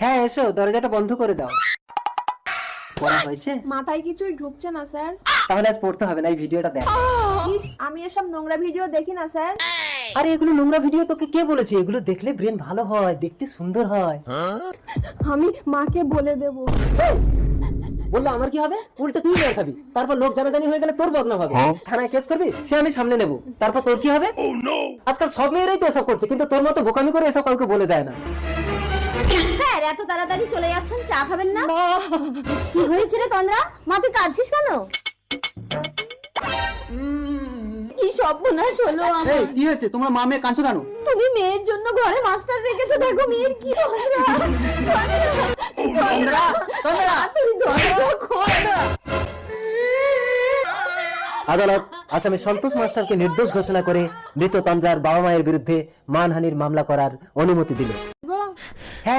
হ্যাঁ এসো, দরজাটা বন্ধ করে দাও। পড়া হয়েছে? মাথায় কিছুই ঢুকছে না স্যার। তাহলে আজ পড়তে হবে না, এই ভিডিওটা দেখ। ইস, আমি এসব নোংরা ভিডিও দেখি না স্যার। আরে এগুলো নোংরা ভিডিও তোকে কে বলেছে? এগুলো দেখলে ব্রেন ভালো হয়, দেখতে সুন্দর হয়। আমি মাকে বলে দেব। বললো আমার কি হবে? উল্টো তুই মার খাবি, তারপর লোক জানাজানি হয়ে গেলে তোর বদনাম হবে। থানায় কেস করবি, সে আমি সামনে নেব, তারপর তোর কি হবে? আজকাল সব মেয়েরাই তো এসব করছে, কিন্তু তোর মতো বোকামি করে এসব কাউকে বলে দেয় না। স্যার এত তাড়াতাড়ি চলে যাচ্ছেন, চা খাবেন না? কি হয়েছে রে তন্দ্রা, মা তুই কাঁদছিস কেন? কি সর্বনাশ হলো আমার। এই কি হয়েছে, তোমরা মা মেয়ে কাঁদছো কেন? তুমি মেয়ের জন্য ঘরে মাস্টার রেখেছো, দেখো মেয়ের কি অবস্থা। তন্দ্রা, তন্দ্রা। তুমি দরজা খোল। আদালত আসামি সন্তোষ মাস্টারকে নির্দোষ ঘোষণা করে মৃত তন্দ্রার বাবা মায়ের বিরুদ্ধে মানহানির মামলা করার অনুমতি দিল। হ্যাঁ।